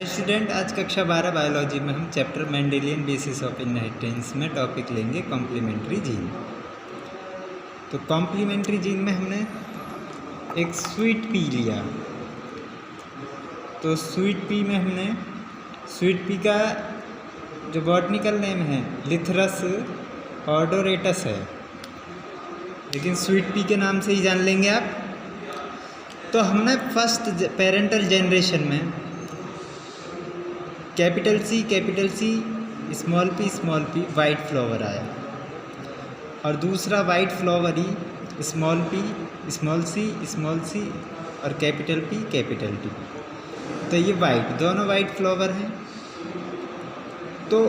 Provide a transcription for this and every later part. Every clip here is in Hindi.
स्टूडेंट, आज कक्षा 12 बायोलॉजी में हम chapter Mendelian basis of inheritance में टॉपिक लेंगे कॉम्प्लीमेंट्री जीन। तो कॉम्प्लीमेंट्री जीन में हमने एक स्वीट पी लिया। तो स्वीट पी में हमने स्वीट पी का जो बॉटनिकल नेम है लिथरस ऑडोरेटस है, लेकिन स्वीट पी के नाम से ही जान लेंगे आप। तो हमने फर्स्ट पेरेंटल जनरेशन में capital C small P white flower आया, और दूसरा वाइट फ्लावर ही स्मॉल सी और कैपिटल टी। तो ये वाइट, दोनों वाइट फ्लावर हैं। तो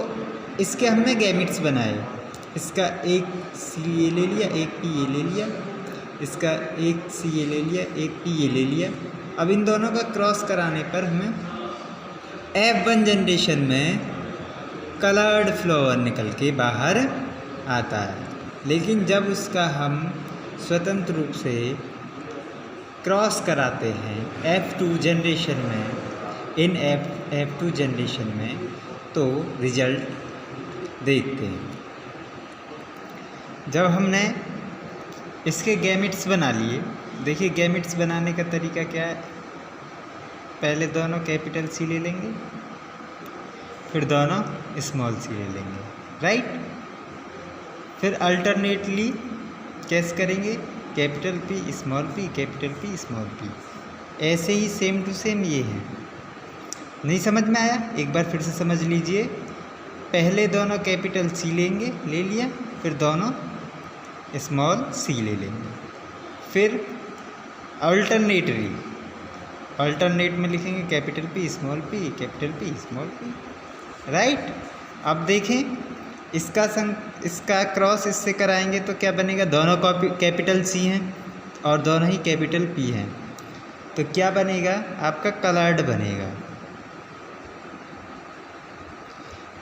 इसके हमने गैमेट्स बनाए। इसका एक सी ये ले लिया, एक पी ये ले लिया, इसका एक सी ये ले लिया, एक पी ये ले लिया। अब इन दोनों का क्रॉस कराने पर हमें F1 जनरेशन में कलर्ड फ्लावर निकल के बाहर आता है। लेकिन जब उसका हम स्वतंत्र रूप से क्रॉस कराते हैं F2 जनरेशन में, F2 जनरेशन में, तो रिजल्ट देखते हैं। जब हमने इसके गैमेट्स बना लिए, देखिए गैमेट्स बनाने का तरीका क्या है। पहले दोनों कैपिटल सी ले लेंगे, फिर दोनों स्मॉल सी ले लेंगे, राइट। फिर अल्टरनेटली कैसे करेंगे, capital P small P, capital P small P. ऐसे ही सेम टू सेम ये है। नहीं समझ में आया? एक बार फिर से समझ लीजिए। पहले दोनों कैपिटल सी लेंगे, ले लिया, फिर दोनों स्मॉल सी ले लेंगे। फिर अल्टरनेट में लिखेंगे capital P small P, capital P small P, right. अब देखें इसका क्रॉस इससे कराएंगे तो क्या बनेगा। दोनों कैपिटल सी हैं और दोनों ही कैपिटल पी हैं, तो क्या बनेगा आपका कलर्ड बनेगा।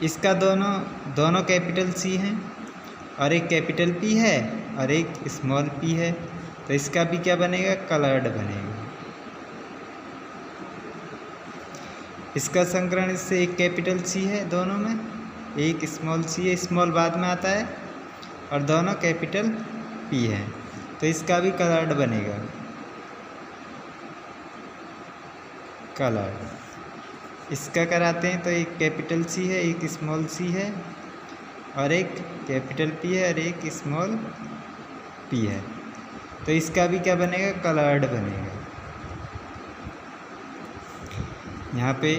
इसका दोनों कैपिटल सी हैं और एक कैपिटल पी है और एक स्मॉल पी है, तो इसका भी क्या बनेगा, कलर्ड बनेगा। इसका संकरण इससे एक कैपिटल सी है दोनों में, एक स्मॉल सी है, स्मॉल बाद में आता है, और दोनों कैपिटल पी है, तो इसका भी कलर्ड बनेगा, कलर्ड। इसका कराते हैं तो एक कैपिटल सी है, एक स्मॉल सी है, और एक कैपिटल पी है और एक स्मॉल पी है, तो इसका भी क्या बनेगा, कलर्ड बनेगा। यहाँ पे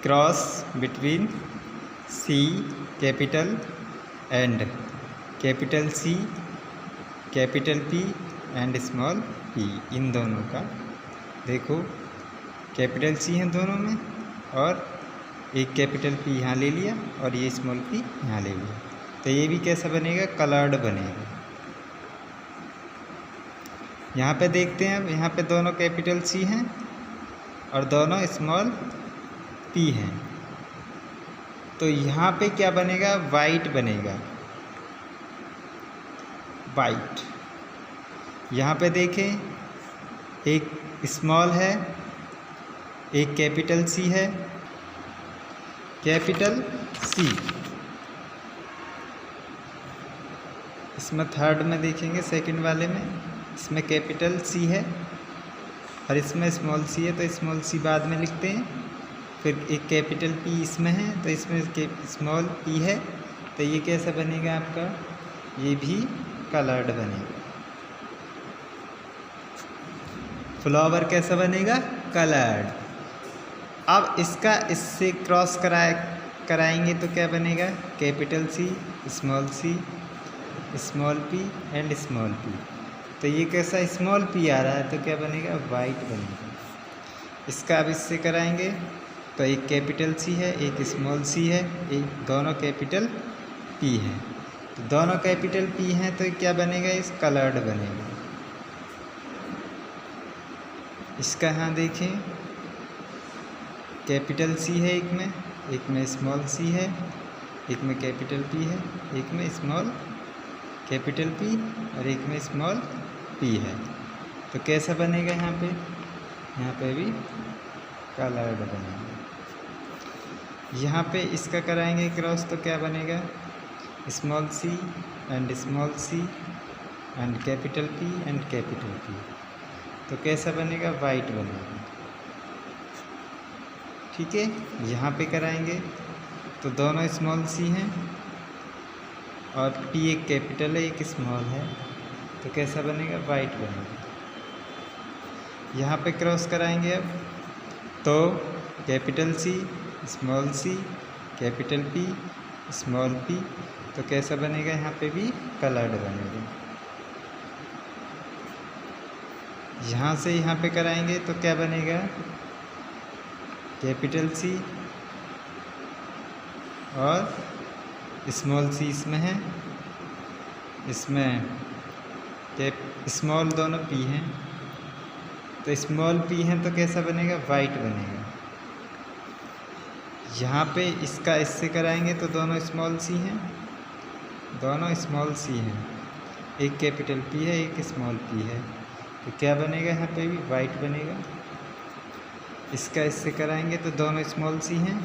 cross between C capital and capital C, capital P and small P, इन दोनों का देखो कैपिटल सी हैं दोनों में, और एक कैपिटल पी यहाँ ले लिया और ये स्मॉल पी यहाँ ले लिया, तो ये भी कैसा बनेगा, कलर्ड बनेगा। यहाँ पे देखते हैं, अब यहाँ पे दोनों कैपिटल सी हैं और दोनों स्मॉल पी हैं, तो यहाँ पे क्या बनेगा, वाइट बनेगा, वाइट। यहाँ पे देखें एक स्मॉल है, एक कैपिटल सी है, कैपिटल सी। इसमें थर्ड में देखेंगे, सेकंड वाले में, इसमें कैपिटल सी है और इसमें स्मॉल सी है, तो स्मॉल सी बाद में लिखते हैं। फिर एक कैपिटल पी इसमें है, तो इसमें स्मॉल पी है, तो ये कैसा बनेगा आपका, ये भी कलर्ड बनेगा। फ्लावर कैसा बनेगा, कलर्ड। अब इसका इससे क्रॉस कराएंगे तो क्या बनेगा, capital C small P and small P, तो ये कैसा स्मॉल पी आ रहा है, तो क्या बनेगा, वाइट बनेगा। इसका अब इससे कराएंगे तो एक कैपिटल सी है, एक स्मॉल सी है, एक दोनों कैपिटल पी हैं, तो दोनों कैपिटल पी हैं, तो क्या बनेगा, इस कलर्ड बनेगा। इसका यहाँ देखें कैपिटल सी है एक में स्मॉल सी है, एक में कैपिटल पी है, एक में स्मॉल कैपिटल पी और एक में स्मॉल पी है, तो कैसा बनेगा यहाँ पे भी कलर्ड बनेगा। यहाँ पे इसका कराएंगे क्रॉस तो क्या बनेगा, small C and small C and capital P and capital P, तो कैसा बनेगा, वाइट बनेगा। ठीक है, यहाँ पे कराएंगे तो दोनों स्मॉल सी हैं और पी एक कैपिटल है एक स्मॉल है, तो कैसा बनेगा, वाइट बनेगा। यहाँ पे क्रॉस कराएंगे अब तो capital C small C capital P small P, तो कैसा बनेगा, यहाँ पे भी कलर्ड बनेगा। यहाँ से यहाँ पे कराएंगे तो क्या बनेगा, कैपिटल सी और स्मॉल सी इसमें है, इसमें स्मॉल दोनों पी हैं, तो स्मॉल पी हैं तो कैसा बनेगा, वाइट बनेगा। यहाँ पे इसका इससे कराएंगे तो दोनों स्मॉल सी हैं, दोनों स्मॉल सी हैं, एक कैपिटल पी है एक स्मॉल पी है, तो क्या बनेगा, यहाँ पे भी वाइट बनेगा। इसका इससे कराएंगे तो दोनों स्मॉल सी हैं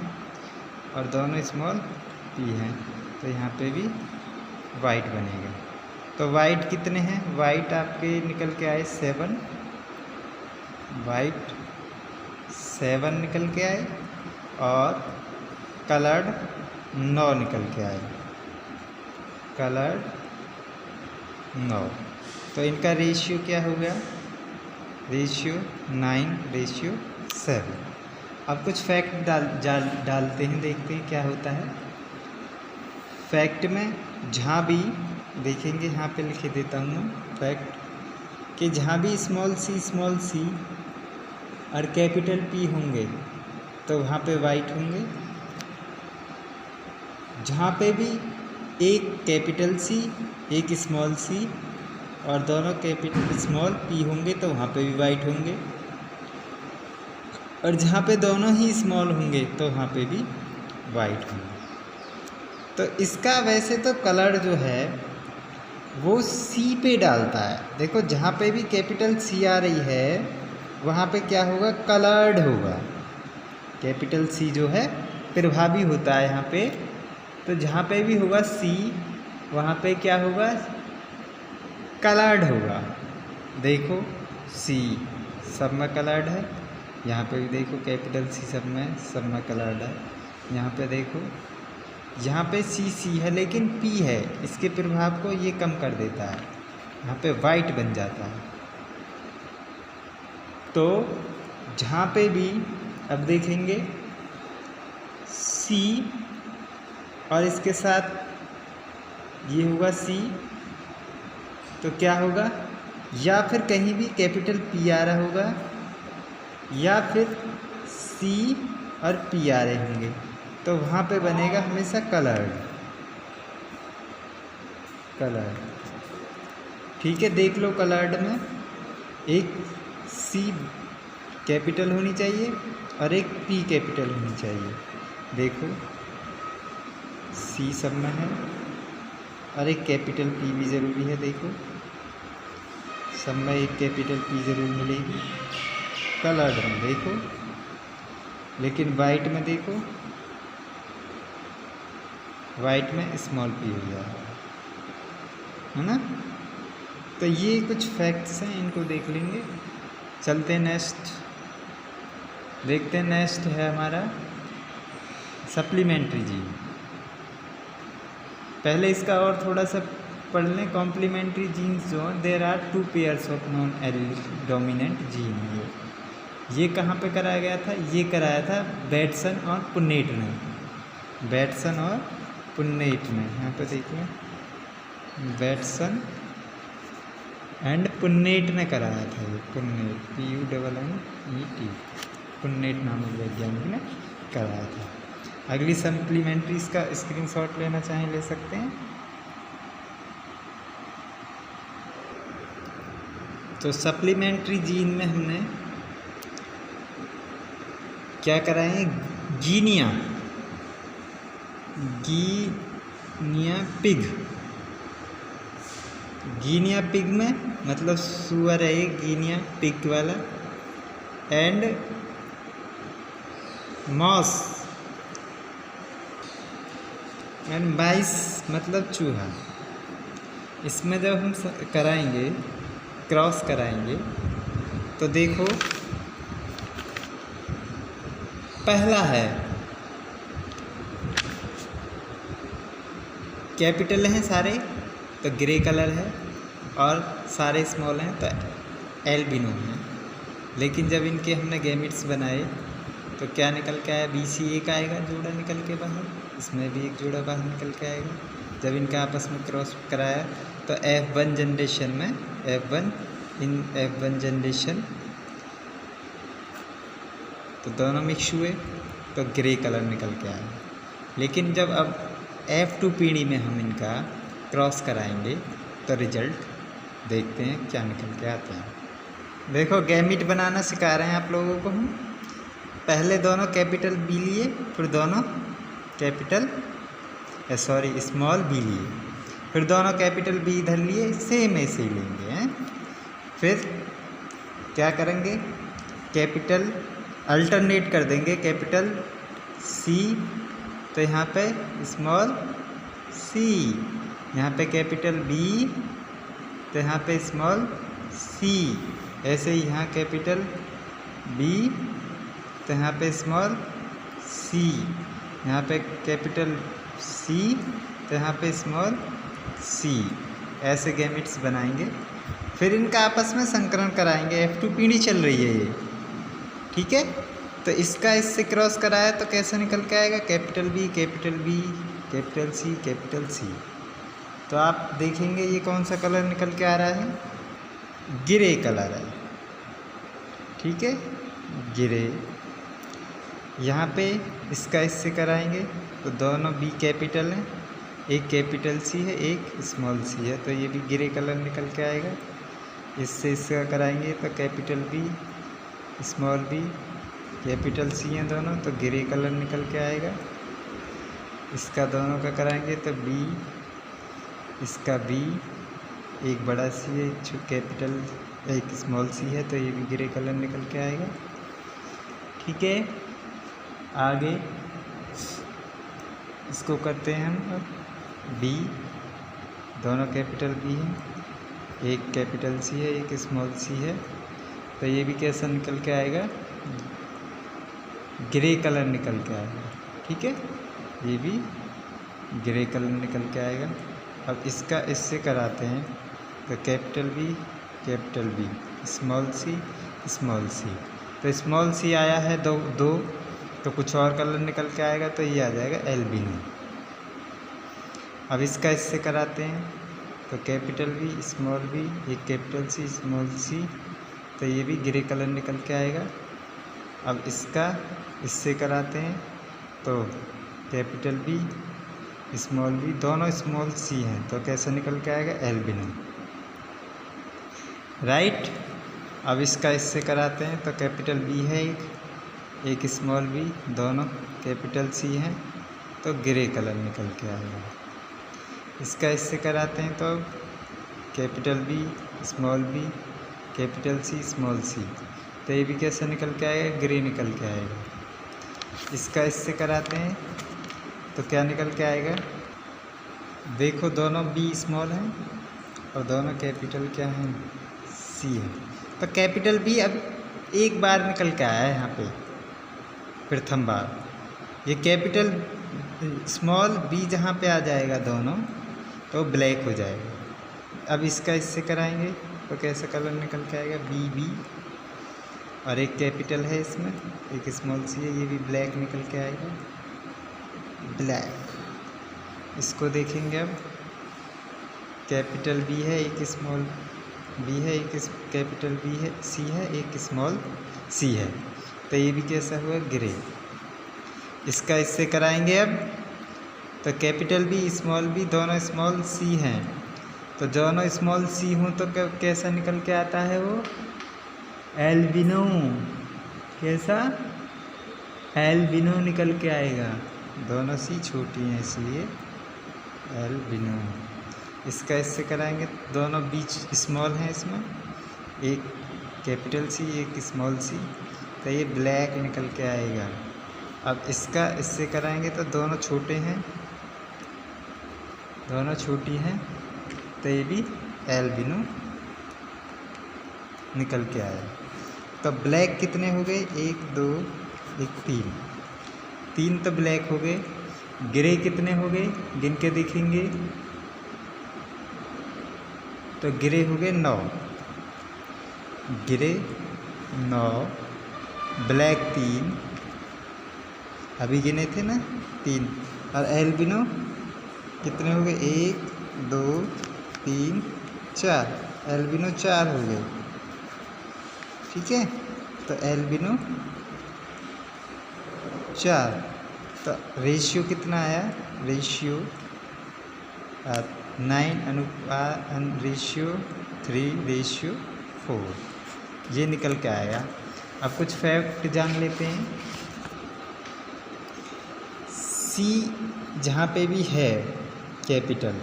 और दोनों स्मॉल पी हैं, तो यहाँ पे भी वाइट बनेगा। तो वाइट कितने हैं, वाइट आपके निकल के आए 7, वाइट 7 निकल के आए और कलर्ड 9 निकल के आए, कलर्ड 9। तो इनका रेशियो क्या हो गया, रेशियो 9:7। अब कुछ फैक्ट डालते हैं, देखते हैं क्या होता है। फैक्ट में जहाँ भी देखेंगे, यहाँ पे लिख देता हूँ मैं फैक्ट कि जहाँ भी स्मॉल सी और कैपिटल पी होंगे तो वहाँ पे वाइट होंगे, जहाँ पे भी एक कैपिटल सी एक स्मॉल सी और दोनों कैपिटल स्मॉल पी होंगे तो वहाँ पे भी वाइट होंगे, और जहाँ पे दोनों ही स्मॉल होंगे तो वहाँ पे भी वाइट होंगे। तो इसका वैसे तो कलर जो है वो सी पे डालता है। देखो जहाँ पे भी कैपिटल सी आ रही है वहाँ पे क्या होगा, कलर्ड होगा। कैपिटल सी जो है प्रभावी होता है यहाँ पे, तो जहाँ पे भी होगा सी वहाँ पे क्या होगा, कलर्ड होगा। देखो सी सब में कलर्ड है, यहाँ पे भी देखो कैपिटल सी सब में कलर्ड है। यहाँ पे देखो यहाँ पे सी है लेकिन पी है, इसके प्रभाव को ये कम कर देता है, यहाँ पे वाइट बन जाता है। तो जहाँ पे भी अब देखेंगे सी और इसके साथ ये होगा सी, तो क्या होगा, या फिर कहीं भी कैपिटल पी आ रहा होगा या फिर सी और पी आ रहे होंगे, तो वहाँ पे बनेगा हमेशा कलर्ड। ठीक है, देख लो कलर्ड में एक सी कैपिटल होनी चाहिए और एक पी कैपिटल होनी चाहिए। देखो सी सब में है और एक कैपिटल पी भी ज़रूरी है। देखो सब में एक कैपिटल पी ज़रूर मिलेगी कलर्ड में, देखो। लेकिन वाइट में देखो, वाइट में स्मॉल पी हो जाएगा, है ना। तो ये कुछ फैक्ट्स हैं, इनको देख लेंगे। चलते हैं नेक्स्ट, देखते हैं। नेक्स्ट है हमारा सप्लीमेंट्री जीन। पहले इसका और थोड़ा सा पढ़ लें। कॉम्प्लीमेंट्री जीन्स जो हैं, there are 2 pairs of non allele dominant gene. ये कहाँ पे कराया गया था, ये कराया था बैटसन और पुन्नेट ने, बैटसन और पुन्नेट ने। यहाँ पे देखिए बैटसन एंड पुन्नेट ने कराया था, ये पुन्नेट PUNNET, पुन्नेट नामक वैज्ञानिक ने कराया था। अगली सप्लीमेंट्रीज का स्क्रीनशॉट लेना चाहें ले सकते हैं। तो सप्लीमेंट्री जीन में हमने क्या कराए, गिनिया पिग। गिनिया पिग में मतलब सुअर है ये, गिनिया पिग वाला। एंड मॉस एंड माइस मतलब चूहा। इसमें जब हम कराएंगे, क्रॉस कराएंगे, तो देखो पहला है कैपिटल हैं सारे तो ग्रे कलर है, और सारे स्मॉल हैं तो एल्बिनो है। लेकिन जब इनके हमने गैमेट्स बनाए तो क्या निकल के आया, BC1 आएगा जोड़ा निकल के बाहर, इसमें भी एक जोड़ा बाहर निकल के आएगा। जब इनका आपस में क्रॉस कराया तो F1 जनरेशन में F1 जनरेशन तो दोनों मिक्स हुए तो ग्रे कलर निकल के आया। लेकिन जब अब F2 पीढ़ी में हम इनका क्रॉस कराएंगे तो रिजल्ट देखते हैं क्या निकल के आते हैं। देखो गैमिट बनाना सिखा रहे हैं आप लोगों को हम। पहले दोनों कैपिटल B लिए, फिर दोनों स्मॉल b लिए, फिर दोनों कैपिटल B इधर लिए, सेम ऐसे ही लेंगे हैं। फिर क्या करेंगे, कैपिटल अल्टरनेट कर देंगे, कैपिटल C तो यहाँ पे स्मॉल c, यहाँ पे कैपिटल B तो यहाँ पे स्मॉल c, ऐसे ही यहाँ कैपिटल B तो यहाँ पे स्मॉल c, यहाँ पे कैपिटल C तो यहाँ पे स्मॉल c, ऐसे गैमेट्स बनाएंगे। फिर इनका आपस में संकरण कराएंगे। F2 पीढ़ी चल रही है ये, ठीक है। तो इसका इससे क्रॉस कराया तो कैसे निकल के आएगा, capital B capital B capital C capital C। तो आप देखेंगे ये कौन सा कलर निकल के आ रहा है, ग्रे कलर है, ठीक है, ग्रे। यहाँ पे इसका इससे कराएंगे तो दोनों B कैपिटल हैं, एक कैपिटल C है एक स्मॉल c है, तो ये भी ग्रे कलर निकल के आएगा। इससे इसका कराएंगे तो capital B small b capital C हैं दोनों तो ग्रे कलर निकल के आएगा। इसका दोनों का कराएंगे तो B, इसका B, एक बड़ा C है एक कैपिटल एक स्मॉल c है, तो ये भी ग्रे कलर निकल के आएगा, ठीक है। आगे इसको करते हैं हम B, दोनों कैपिटल B हैं, एक कैपिटल C है एक स्मॉल c है, तो ये भी कैसा निकल के आएगा, ग्रे कलर निकल के आएगा, ठीक है, ये भी ग्रे कलर निकल के आएगा। अब इसका इससे कराते हैं तो कैपिटल B स्मॉल c, तो स्मॉल c आया है दो तो कुछ और कलर निकल के आएगा, तो ये आ जाएगा एल्बिनो। अब इसका इससे कराते हैं तो कैपिटल B स्मॉल b एक कैपिटल C स्मॉल c, तो ये भी ग्रे कलर निकल के आएगा। अब इसका इससे कराते हैं तो कैपिटल B स्मॉल b दोनों स्मॉल c हैं, तो कैसे निकल के आएगा, एल्बिनो, राइट। अब इसका इससे कराते हैं तो कैपिटल B है एक स्मॉल b दोनों कैपिटल C हैं, तो ग्रे कलर निकल के आएगा। इसका इससे कराते हैं तो capital B small b capital C small c, तो ये भी कैसे निकल के आएगा, ग्रे निकल के आएगा। इसका इससे कराते हैं तो क्या निकल के आएगा, देखो दोनों B स्मॉल हैं और दोनों कैपिटल क्या हैं, C है, तो कैपिटल B अब एक बार निकल के आया है यहाँ पे प्रथम बार। ये कैपिटल स्मॉल b जहाँ पे आ जाएगा दोनों तो ब्लैक हो जाएगा। अब इसका इससे कराएंगे तो कैसा कलर निकल के आएगा, BB, और एक कैपिटल है इसमें एक स्मॉल c है, ये भी ब्लैक निकल के आएगा, ब्लैक। इसको देखेंगे अब कैपिटल B है एक स्मॉल b है एक कैपिटल B है C है एक स्मॉल c है, तो ये भी कैसा हुआ, ग्रे। इसका इससे कराएंगे अब तो कैपिटल B स्मॉल b दोनों स्मॉल c हैं, तो दोनों स्मॉल c हों तो कैसा निकल के आता है वो, एल्बिनो। कैसा, एल्बिनो निकल के आएगा, दोनों c छोटी हैं इसलिए एल्बिनो। इसका इससे कराएंगे दोनों बीच स्मॉल हैं, इसमें एक कैपिटल C एक स्मॉल c, तो ये ब्लैक निकल के आएगा, अब इसका इससे कराएंगे तो दोनों छोटे हैं, दोनों छोटी हैं, तो ये भी एल्बिनो निकल के आया। तो ब्लैक कितने हो गए? 1 2 1 3 तो ब्लैक हो गए। ग्रे कितने हो गए? गिन के देखेंगे तो ग्रे हो गए 9, ग्रे 9, ब्लैक 3, अभी गिने थे ना 3, और एल्बिनो कितने हो गए? 1 2 3 4, एल्बिनो 4 हो गए। ठीक है, तो एल्बिनो 4, तो रेशियो कितना आया? रेशियो 9 रेशियो 3:4, ये निकल के आएगा। अब कुछ फैक्ट जान लेते हैं। सी जहाँ पे भी है कैपिटल,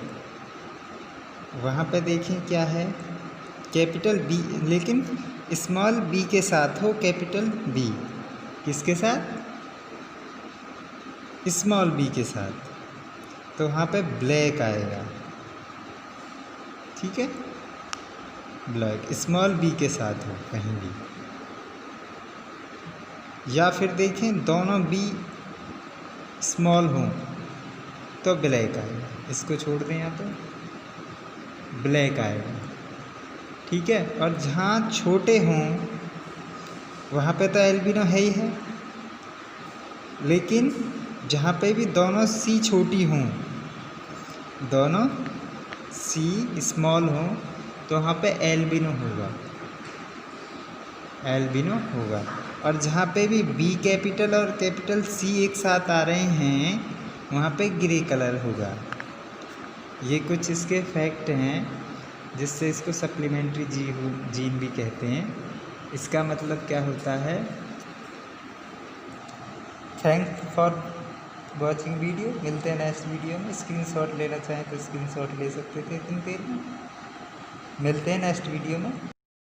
वहाँ पे देखें क्या है? कैपिटल बी, लेकिन स्मॉल बी के साथ हो कैपिटल बी। किसके साथ? स्मॉल बी के साथ, तो वहाँ पे ब्लैक आएगा। ठीक है, ब्लैक स्मॉल बी के साथ हो कहीं भी, या फिर देखें दोनों बी स्मॉल हों तो ब्लैक आएगा। इसको छोड़ दें, यहाँ पे ब्लैक आएगा। ठीक है, और जहाँ छोटे हों वहाँ पे तो एल्बिनो है ही है, लेकिन जहाँ पे भी दोनों सी छोटी हों, दोनों सी स्मॉल हों, तो वहाँ पे एल्बिनो होगा, एल्बिनो होगा। और जहाँ पे भी बी कैपिटल और कैपिटल सी एक साथ आ रहे हैं, वहाँ पे ग्रे कलर होगा। ये कुछ इसके फैक्ट हैं, जिससे इसको सप्लीमेंट्री जीन भी कहते हैं। इसका मतलब क्या होता है? Thank for watching video. मिलते हैं नेक्स्ट वीडियो में। स्क्रीनशॉट लेना चाहें तो स्क्रीनशॉट ले सकते थे इतनी देर में। मिलते हैं नेक्स्ट वीडियो में।